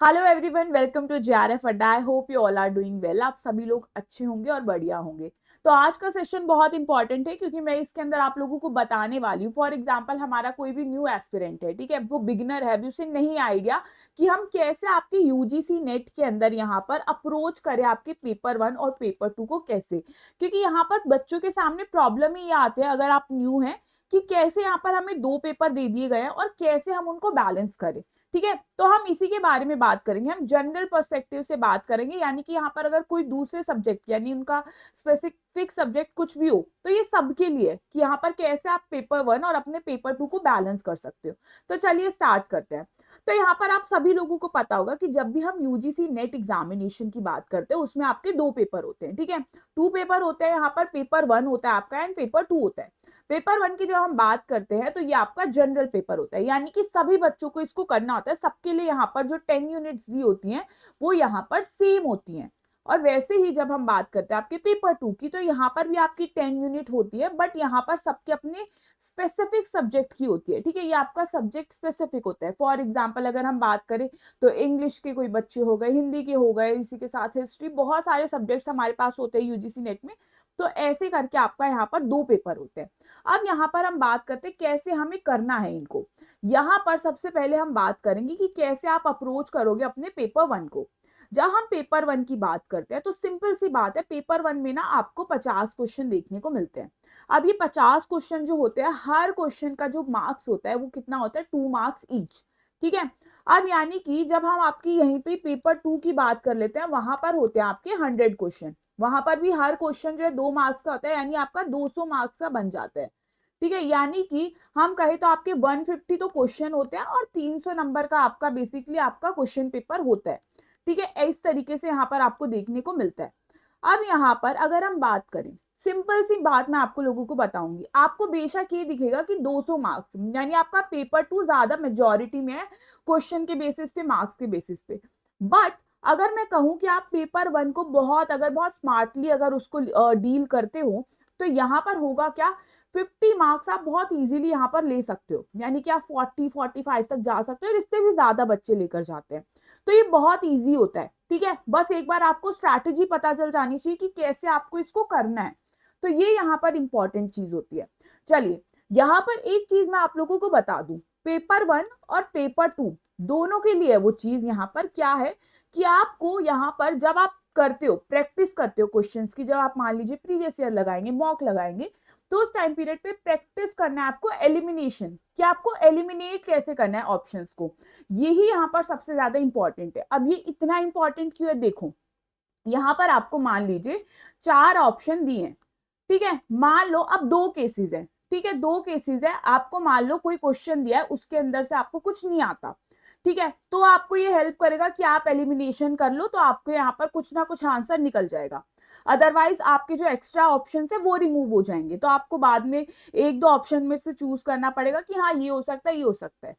Hello everyone, welcome to JRF Adda. I hope you all are doing well. आप सभी लोग अच्छे होंगे और बढ़िया होंगे। तो आज का सेशन बहुत इंपॉर्टेंट है क्योंकि मैं इसके अंदर आप लोगों को बताने वाली हूँ। फॉर एग्जांपल, हमारा कोई भी न्यू एस्पिरेंट है, ठीक है, वो बिगिनर है, अभी उसे नहीं आइडिया कि हम कैसे आपके यूजीसी नेट के अंदर यहाँ पर अप्रोच करें आपके पेपर 1 और पेपर 2 को कैसे। क्योंकि यहाँ पर बच्चों के सामने प्रॉब्लम ही ये आते हैं अगर आप न्यू हैं कि कैसे यहाँ पर हमें दो पेपर दे दिए गए हैं और कैसे हम उनको बैलेंस करें। ठीक है, तो हम इसी के बारे में बात करेंगे। हम जनरल पर्सपेक्टिव से बात करेंगे, यानी कि यहाँ पर अगर कोई दूसरे सब्जेक्ट यानी उनका स्पेसिफिक सब्जेक्ट कुछ भी हो तो ये सबके लिए कि यहाँ पर कैसे आप पेपर 1 और अपने पेपर 2 को बैलेंस कर सकते हो। तो चलिए स्टार्ट करते हैं। तो यहाँ पर आप सभी लोगों को पता होगा कि जब भी हम यूजीसी नेट एग्जामिनेशन की बात करते हैं उसमें आपके दो पेपर होते हैं, ठीक है। टू पेपर होते हैं, यहाँ पर पेपर 1 होता है आपका एंड पेपर 2 होता है। पेपर 1 की जब हम बात करते हैं तो ये आपका जनरल पेपर होता है, यानी कि सभी बच्चों को इसको करना होता है। सबके लिए यहाँ पर जो 10 यूनिट्स दी होती हैं वो यहाँ पर सेम होती हैं। और वैसे ही जब हम बात करते हैं आपके पेपर 2 की, तो यहाँ पर भी आपकी 10 यूनिट होती है, बट यहाँ पर सबके अपने स्पेसिफिक सब्जेक्ट की होती है, ठीक है। ये आपका सब्जेक्ट स्पेसिफिक होता है। फॉर एग्जाम्पल अगर हम बात करें तो इंग्लिश के कोई बच्चे हो गए, हिंदी के हो गए, इसी के साथ हिस्ट्री, बहुत सारे सब्जेक्ट्स हमारे पास होते हैं यूजीसी नेट में। तो ऐसे करके आपका यहाँ पर दो पेपर होते हैं। अब यहाँ पर हम बात करते हैं कैसे हमें करना है इनको। यहाँ पर सबसे पहले हम बात करेंगे कि कैसे आप अप्रोच करोगे अपने पेपर 1 को। जब हम पेपर 1 की बात करते हैं तो सिंपल सी बात है, पेपर 1 में ना आपको 50 क्वेश्चन देखने को मिलते हैं। अब ये 50 क्वेश्चन जो होते हैं, हर क्वेश्चन का जो मार्क्स होता है वो कितना होता है, 2 मार्क्स ईच, ठीक है। अब यानी कि जब हम आपकी यहीं पे पेपर 2 की बात कर लेते हैं, वहां पर होते हैं आपके 100 क्वेश्चन। वहां पर भी हर क्वेश्चन जो है 2 मार्क्स का होता है, यानी आपका 200 मार्क्स का बन जाता है, ठीक है। यानी कि हम कहें तो आपके 150 तो क्वेश्चन होते हैं और 300 नंबर का आपका बेसिकली आपका क्वेश्चन पेपर होता है, ठीक है। इस तरीके से यहाँ पर आपको देखने को मिलता है। अब यहाँ पर अगर हम बात करें, सिंपल सी बात मैं आपको लोगों को बताऊंगी, आपको बेशक ये दिखेगा कि 200 मार्क्स यानी आपका पेपर 2 ज्यादा मेजोरिटी में है क्वेश्चन के बेसिस पे, मार्क्स के बेसिस पे। बट अगर मैं कहूं कि आप पेपर 1 को बहुत स्मार्टली अगर उसको डील करते हो तो यहाँ पर होगा क्या, 50 मार्क्स आप बहुत इजीली यहाँ पर ले सकते हो, यानी कि आप 40-45 तक जा सकते हो और इससे भी ज्यादा बच्चे लेकर जाते हैं। तो ये बहुत इजी होता है, ठीक है। बस एक बार आपको स्ट्रैटेजी पता चल जानी चाहिए कि कैसे आपको इसको करना है। तो ये यहाँ पर इंपॉर्टेंट चीज होती है। चलिए, यहाँ पर एक चीज मैं आप लोगों को बता दूं, पेपर 1 और पेपर 2 दोनों के लिए वो चीज यहाँ पर क्या है कि आपको यहाँ पर जब आप करते हो, प्रैक्टिस करते हो क्वेश्चंस की, जब आप मान लीजिए प्रीवियस ईयर लगाएंगे, मॉक लगाएंगे, तो उस टाइम पीरियड पे प्रैक्टिस करना है आपको एलिमिनेशन, कि आपको एलिमिनेट कैसे करना है ऑप्शंस को। यही यहाँ पर सबसे ज्यादा इंपॉर्टेंट है। अब ये इतना इंपॉर्टेंट क्यों है, देखो, यहाँ पर आपको मान लीजिए 4 ऑप्शन दिए हैं, ठीक है। मान लो अब दो केसेस है, ठीक है, दो केसेस है। आपको मान लो कोई क्वेश्चन दिया है, उसके अंदर से आपको कुछ नहीं आता, ठीक है, तो आपको ये हेल्प करेगा कि आप एलिमिनेशन कर लो, तो आपको यहाँ पर कुछ ना कुछ आंसर निकल जाएगा। अदरवाइज आपके जो एक्स्ट्रा ऑप्शन है वो रिमूव हो जाएंगे, तो आपको बाद में एक दो ऑप्शन में से चूज करना पड़ेगा कि हाँ ये हो सकता है, ये हो सकता है।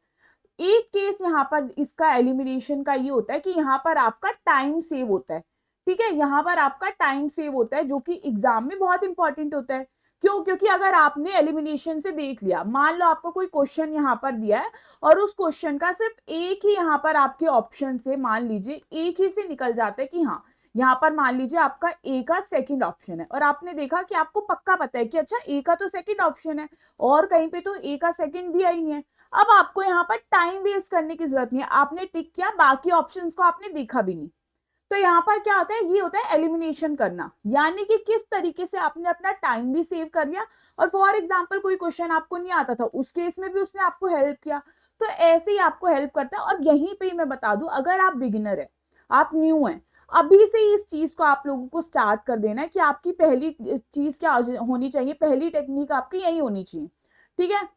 एक केस यहाँ पर इसका एलिमिनेशन का ये होता है कि यहाँ पर आपका टाइम सेव होता है, ठीक है। यहाँ पर आपका टाइम सेव होता है जो कि एग्जाम में बहुत इंपॉर्टेंट होता है। क्यों? क्योंकि अगर आपने एलिमिनेशन से देख लिया, मान लो आपको कोई क्वेश्चन यहाँ पर दिया है और उस क्वेश्चन का सिर्फ एक ही यहाँ पर आपके ऑप्शन से, मान लीजिए एक ही से निकल जाता है कि हाँ, यहाँ पर मान लीजिए आपका ए का सेकंड ऑप्शन है और आपने देखा कि आपको पक्का पता है कि अच्छा ए का तो सेकंड ऑप्शन है और कहीं पे तो ए का सेकंड दिया ही नहीं है। अब आपको यहाँ पर टाइम वेस्ट करने की जरूरत नहीं है, आपने टिक किया, बाकी ऑप्शंस को आपने देखा भी नहीं। तो यहाँ पर क्या होता है, ये होता है एलिमिनेशन करना, यानी कि किस तरीके से आपने अपना टाइम भी सेव कर लिया और फॉर एग्जाम्पल कोई क्वेश्चन आपको नहीं आता था, उस केस में भी उसने आपको हेल्प किया। तो ऐसे ही आपको हेल्प करता है। और यहीं पे मैं बता दूं, अगर आप बिगिनर है, आप न्यू है, अभी से ही इस चीज को आप लोगों को स्टार्ट कर देना है कि आपकी पहली चीज क्या होनी चाहिए, पहली टेक्निक आपकी यही होनी चाहिए, ठीक है।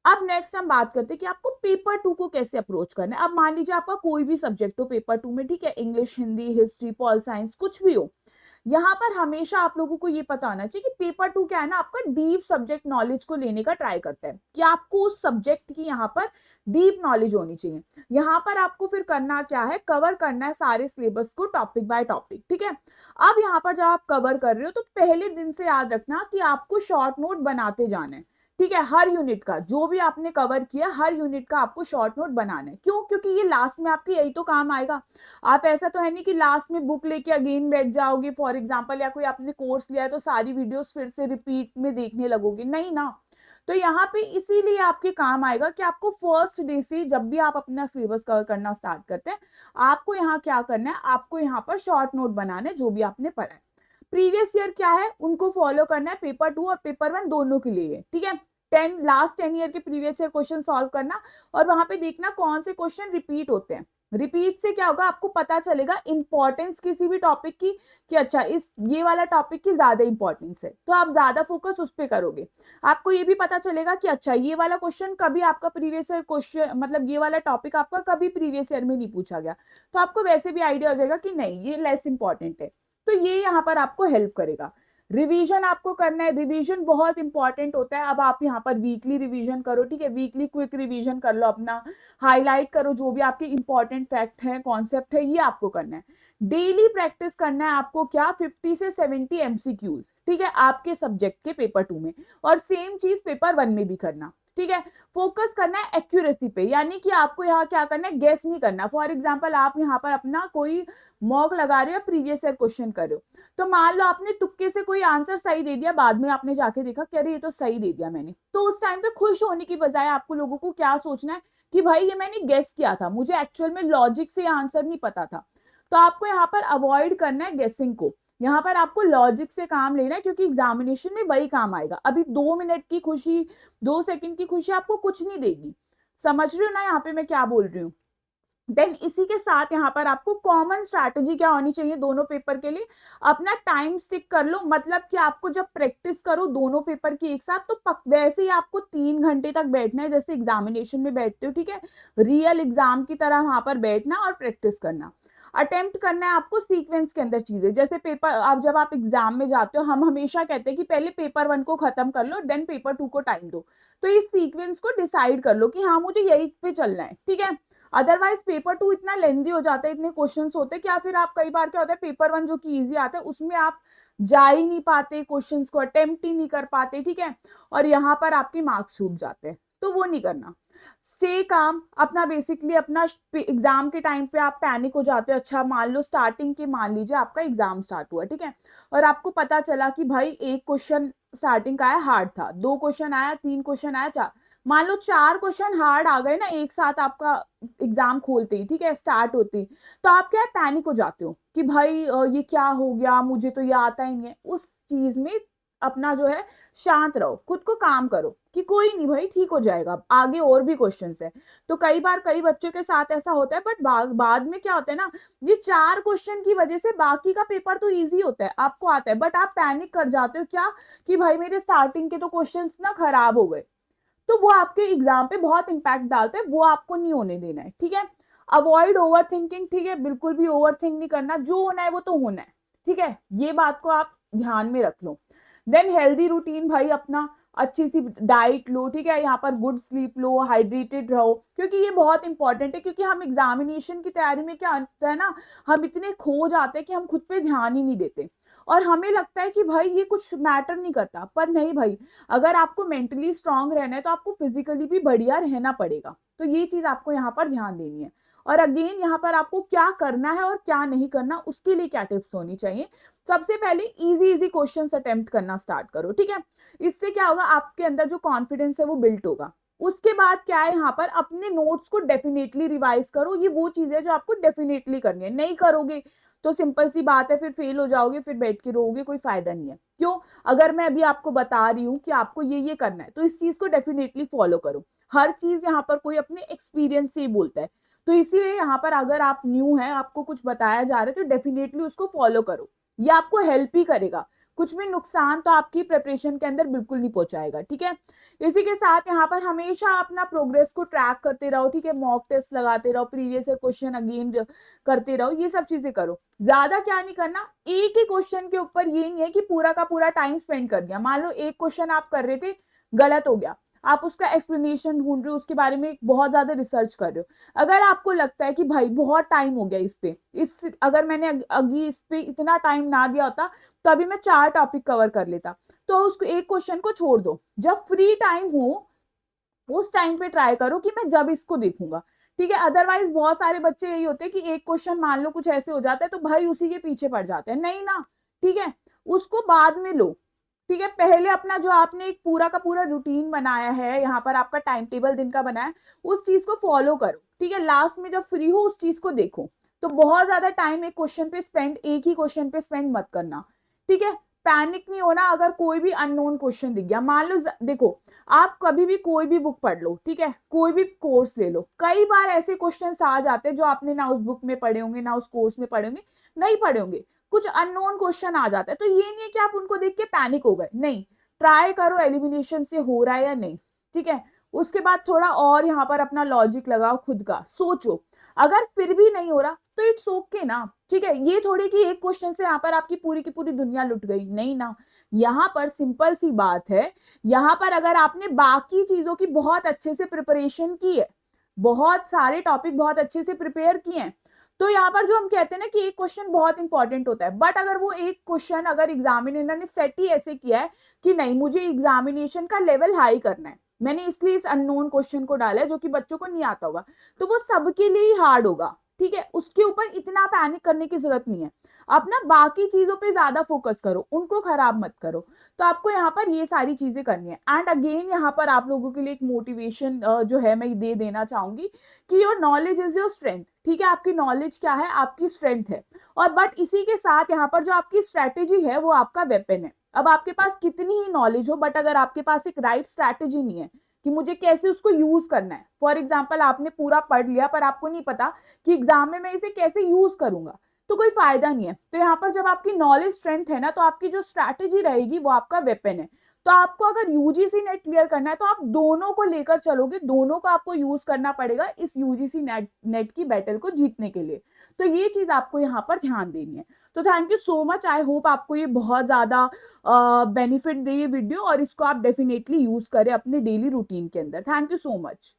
अब नेक्स्ट हम बात करते हैं कि आपको पेपर 2 को कैसे अप्रोच करना है। अब मान लीजिए आपका कोई भी सब्जेक्ट हो पेपर 2 में, ठीक है, English, Hindi, history, pol science, कुछ भी हो, यहाँ पर हमेशा आप लोगों को ये पता होना चाहिए कि पेपर 2 क्या है ना, आपका डीप सब्जेक्ट नॉलेज को लेने का ट्राई करता है कि आपको उस सब्जेक्ट की यहाँ पर डीप नॉलेज होनी चाहिए। यहाँ पर आपको फिर करना क्या है, कवर करना है सारे सिलेबस को टॉपिक बाय टॉपिक, ठीक है। अब यहाँ पर जब आप कवर कर रहे हो तो पहले दिन से याद रखना कि आपको शॉर्ट नोट बनाते जाना है, ठीक है, हर यूनिट का जो भी आपने कवर किया हर यूनिट का आपको शॉर्ट नोट बनाना है। क्यों? क्योंकि ये लास्ट में आपकी यही तो काम आएगा। आप ऐसा तो है नहीं कि लास्ट में बुक लेके अगेन बैठ जाओगे फॉर एग्जांपल, या कोई आपने कोर्स लिया है तो सारी वीडियोस फिर से रिपीट में देखने लगोगे, नहीं ना। तो यहाँ पे इसीलिए आपके काम आएगा कि आपको फर्स्ट डे से जब भी आप अपना सिलेबस कवर करना स्टार्ट करते हैं, आपको यहाँ क्या करना है, आपको यहाँ पर शॉर्ट नोट बनाना है जो भी आपने पढ़ा है। प्रीवियस ईयर क्या है उनको फॉलो करना है, पेपर 2 और पेपर 1 दोनों के लिए, ठीक है। लास्ट 10 ईयर के प्रीवियस ईयर क्वेश्चन सॉल्व करना और वहां पे देखना कौन से क्वेश्चन रिपीट होते हैं। रिपीट से क्या होगा, आपको पता चलेगा इंपॉर्टेंस किसी भी टॉपिक की, कि अच्छा इस ये वाला टॉपिक की ज्यादा इंपॉर्टेंस है तो आप ज्यादा फोकस उस पर करोगे। आपको ये भी पता चलेगा कि अच्छा ये वाला क्वेश्चन कभी आपका प्रीवियस ईयर क्वेश्चन, मतलब ये वाला टॉपिक आपका कभी प्रीवियस ईयर में नहीं पूछा गया, तो आपको वैसे भी आइडिया हो जाएगा कि नहीं ये लेस इंपॉर्टेंट है। तो ये यहाँ पर आपको हेल्प करेगा। रिवीजन आपको करना है, रिवीजन बहुत इंपॉर्टेंट होता है। अब आप यहाँ पर वीकली रिवीजन करो, ठीक है, वीकली क्विक रिवीजन कर लो, अपना हाईलाइट करो जो भी आपके इंपॉर्टेंट फैक्ट है, कॉन्सेप्ट है, ये आपको करना है। डेली प्रैक्टिस करना है आपको क्या, 50 से 70 एमसीक्यूज, ठीक है, आपके सब्जेक्ट के पेपर 2 में, और सेम चीज पेपर 1 में भी करना, ठीक है। फोकस करना है एक्यूरेसी पे, यानी कि आपको यहाँ क्या करना है, गेस नहीं करना। फॉर एग्जाम्पल आप यहाँ पर अपना कोई मॉक लगा रहे हो, प्रीवियस ईयर क्वेश्चन कर रहे हो, तो मान लो आपने तुक्के से कोई आंसर सही दे दिया, बाद में आपने जाके देखा कि अरे ये तो सही दे दिया मैंने, तो उस टाइम पे खुश होने की बजाय आपको लोगों को क्या सोचना है कि भाई ये मैंने गेस किया था, मुझे एक्चुअल में लॉजिक से आंसर नहीं पता था। तो आपको यहाँ पर अवॉइड करना है गेसिंग को, यहाँ पर आपको लॉजिक से काम लेना है, क्योंकि एग्जामिनेशन में वही काम आएगा। अभी 2 मिनट की खुशी, 2 सेकंड की खुशी आपको कुछ नहीं देगी। समझ रहे हो ना यहाँ पे मैं क्या बोल रही हूँ। देन इसी के साथ यहाँ पर आपको कॉमन स्ट्रैटेजी क्या होनी चाहिए दोनों पेपर के लिए, अपना टाइम स्टिक कर लो। मतलब कि आपको जब प्रैक्टिस करो दोनों पेपर की एक साथ, तो वैसे ही आपको 3 घंटे तक बैठना है जैसे एग्जामिनेशन में बैठते हो, ठीक है, रियल एग्जाम की तरह वहां पर बैठना और प्रैक्टिस करना। अटेम्प्ट करना है आपको सीक्वेंस के अंदर चीजें, जैसे पेपर आप जब आप एग्जाम में जाते हो, हम हमेशा कहते हैं कि पहले पेपर 1 को खत्म कर लो, देन पेपर 2 को टाइम दो। तो इस सीक्वेंस को डिसाइड कर लो कि हाँ मुझे यही पे चलना है, ठीक है। अदरवाइज पेपर 2 इतना लेंदी हो जाता है, इतने क्वेश्चंस होते हैं, क्या फिर आप कई बार क्या होता है पेपर 1 जो कि इजी आता है उसमें आप जा ही नहीं पाते, क्वेश्चंस को अटेम्प्ट ही नहीं कर पाते, ठीक है, और यहाँ पर आपके मार्क्स छूट जाते हैं, तो वो नहीं करना। स्टे काम, अपना बेसिकली अपना एग्जाम के टाइम पे आप पैनिक हो जाते हो। अच्छा मान लो स्टार्टिंग के, मान लीजिए आपका एग्जाम स्टार्ट हुआ, ठीक है, और आपको पता चला कि भाई एक क्वेश्चन स्टार्टिंग का आया हार्ड था, 2 क्वेश्चन आया, 3 क्वेश्चन आया, 4, मान लो 4 क्वेश्चन हार्ड आ गए ना एक साथ आपका एग्जाम खोलते ही, ठीक है, स्टार्ट होती, तो आप क्या है पैनिक हो जाते हो कि भाई ये क्या हो गया, मुझे तो ये आता ही नहीं है। उस चीज में अपना जो है शांत रहो, खुद को काम करो कि कोई नहीं भाई ठीक हो जाएगा, आगे और भी क्वेश्चंस है। तो कई बार कई बच्चों के साथ ऐसा होता है, बट बाद में क्या होता है ना, ये 4 क्वेश्चन की वजह से बाकी का पेपर तो इजी होता है, आपको आता है, बट आप पैनिक कर जाते हो क्या, कि भाई मेरे स्टार्टिंग के तो क्वेश्चंस ना खराब हो गए। तो वो आपके एग्जाम पे बहुत इंपैक्ट डालते हैं, वो आपको नहीं होने देना है, ठीक है। अवॉइड ओवर थिंकिंग, ठीक है, बिल्कुल भी ओवर थिंक नहीं करना, जो होना है वो तो होना है, ठीक है, ये बात को आप ध्यान में रख लो। देन हेल्दी रूटीन भाई, अपना अच्छी सी डाइट लो, ठीक है, यहाँ पर गुड स्लीप लो, हाइड्रेटेड रहो, क्योंकि ये बहुत इंपॉर्टेंट है। क्योंकि हम एग्जामिनेशन की तैयारी में क्या होता है ना, हम इतने खो जाते हैं कि हम खुद पे ध्यान ही नहीं देते, और हमें लगता है कि भाई ये कुछ मैटर नहीं करता, पर नहीं भाई, अगर आपको मेंटली स्ट्रांग रहना है तो आपको फिजिकली भी बढ़िया रहना पड़ेगा। तो ये चीज आपको यहाँ पर ध्यान देनी है। और अगेन यहाँ पर आपको क्या करना है और क्या नहीं करना, उसके लिए क्या टिप्स होनी चाहिए। सबसे पहले इजी इजी क्वेश्चंस अटेम्प्ट करना स्टार्ट करो, ठीक है, इससे क्या होगा, आपके अंदर जो कॉन्फिडेंस है वो बिल्ड होगा। उसके बाद क्या है, यहाँ पर अपने नोट्स को डेफिनेटली रिवाइज करो, ये वो चीज है जो आपको डेफिनेटली करनी है, नहीं करोगे तो सिंपल सी बात है, फिर फेल हो जाओगे, फिर बैठ के रोगे, कोई फायदा नहीं है। क्यों? अगर मैं अभी आपको बता रही हूँ कि आपको ये करना है, तो इस चीज को डेफिनेटली फॉलो करो। हर चीज यहाँ पर कोई अपने एक्सपीरियंस से ही बोलता है, तो इसीलिए यहाँ पर अगर आप न्यू है, आपको कुछ बताया जा रहा है, तो डेफिनेटली उसको फॉलो करो, ये आपको हेल्प ही करेगा, कुछ भी नुकसान तो आपकी प्रिपरेशन के अंदर बिल्कुल नहीं पहुंचाएगा, ठीक है। इसी के साथ यहाँ पर हमेशा अपना प्रोग्रेस को ट्रैक करते रहो, ठीक है, मॉक टेस्ट लगाते रहो, प्रीवियस क्वेश्चन अगेन करते रहो, ये सब चीजें करो। ज्यादा क्या नहीं करना, एक ही क्वेश्चन के ऊपर ये नहीं है कि पूरा का पूरा टाइम स्पेंड कर दिया। मान लो एक क्वेश्चन आप कर रहे थे, गलत हो गया, आप उसका एक्सप्लेनेशन ढूंढ रहे हो, उसके बारे में बहुत ज्यादा रिसर्च कर रहे हो। अगर आपको लगता है कि भाई बहुत टाइम हो गया इस पे, इस अगर मैंने अभी इस पे इतना टाइम ना दिया होता तो अभी मैं 4 टॉपिक कवर कर लेता, तो उसको एक क्वेश्चन को छोड़ दो। जब फ्री टाइम हो उस टाइम पे ट्राई करो कि मैं जब इसको देखूंगा, ठीक है। अदरवाइज बहुत सारे बच्चे यही होते हैं कि एक क्वेश्चन मान लो कुछ ऐसे हो जाता है तो भाई उसी के पीछे पड़ जाते हैं, नहीं ना, ठीक है। उसको बाद में लो, ठीक है। पहले अपना जो आपने एक पूरा का पूरा रूटीन बनाया है, यहाँ पर आपका टाइम टेबल दिन का बनाया है, उस चीज को फॉलो करो, ठीक है। लास्ट में जब फ्री हो उस चीज को देखो। तो बहुत ज्यादा टाइम एक क्वेश्चन पे स्पेंड, एक ही क्वेश्चन पे स्पेंड मत करना, ठीक है। पैनिक नहीं होना अगर कोई भी अननोन क्वेश्चन दिख गया, मान लो देखो, आप कभी भी कोई भी बुक पढ़ लो, ठीक है, कोई भी कोर्स ले लो, कई बार ऐसे क्वेश्चंस आ जाते हैं जो आपने ना उस बुक में पढ़े होंगे ना उस कोर्स में पढ़े होंगे, नहीं पढ़े होंगे, कुछ अननोन क्वेश्चन आ जाता है। तो ये नहीं है कि आप उनको देख के पैनिक हो गए, नहीं, ट्राई करो एलिमिनेशन से हो रहा है या नहीं, ठीक है। उसके बाद थोड़ा और यहाँ पर अपना लॉजिक लगाओ, खुद का सोचो, अगर फिर भी नहीं हो रहा तो इट्स ओके ना, ठीक है। ये थोड़ी कि एक क्वेश्चन से यहाँ पर आपकी पूरी की पूरी दुनिया लुट गई, नहीं ना। यहाँ पर सिंपल सी बात है, यहाँ पर अगर आपने बाकी चीजों की बहुत अच्छे से प्रिपरेशन की है, बहुत सारे टॉपिक बहुत अच्छे से प्रिपेयर किए हैं, तो यहाँ पर जो हम कहते हैं ना कि एक क्वेश्चन बहुत इंपॉर्टेंट होता है, बट अगर वो एक क्वेश्चन अगर एग्जामिनर ने सेट ही ऐसे किया है कि नहीं मुझे एग्जामिनेशन का लेवल हाई करना है, मैंने इसलिए इस अननोन क्वेश्चन को डाला है जो कि बच्चों को नहीं आता होगा, तो वो सबके लिए ही हार्ड होगा, ठीक है। उसके ऊपर इतना पैनिक करने की जरूरत नहीं है। अपना बाकी चीजों पे ज्यादा फोकस करो, उनको खराब मत करो। तो आपको यहाँ पर ये सारी चीजें करनी है। एंड अगेन यहाँ पर आप लोगों के लिए एक मोटिवेशन जो है मैं दे देना चाहूंगी कि your knowledge is your strength, ठीक है। आपकी नॉलेज क्या है, आपकी स्ट्रेंथ है। और बट इसी के साथ यहाँ पर जो आपकी स्ट्रैटेजी है वो आपका वेपन है। अब आपके पास कितनी ही नॉलेज हो, बट अगर आपके पास एक राइट स्ट्रैटेजी नहीं है कि मुझे कैसे उसको यूज करना है, फॉर एग्जाम्पल आपने पूरा पढ़ लिया पर आपको नहीं पता कि एग्जाम में मैं इसे कैसे यूज करूंगा, तो कोई फायदा नहीं है। तो यहाँ पर जब आपकी नॉलेज स्ट्रेंथ है ना, तो आपकी जो स्ट्रैटेजी रहेगी वो आपका वेपन है। तो आपको अगर यूजीसी नेट क्लियर करना है तो आप दोनों को लेकर चलोगे, दोनों को आपको यूज करना पड़ेगा इस यूजीसी नेट की बैटल को जीतने के लिए। तो ये चीज आपको यहाँ पर ध्यान देनी है। तो thank you so much, I hope आपको ये बहुत ज्यादा बेनिफिट दे ये वीडियो, और इसको आप डेफिनेटली यूज करें अपने डेली रूटीन के अंदर। Thank you so much.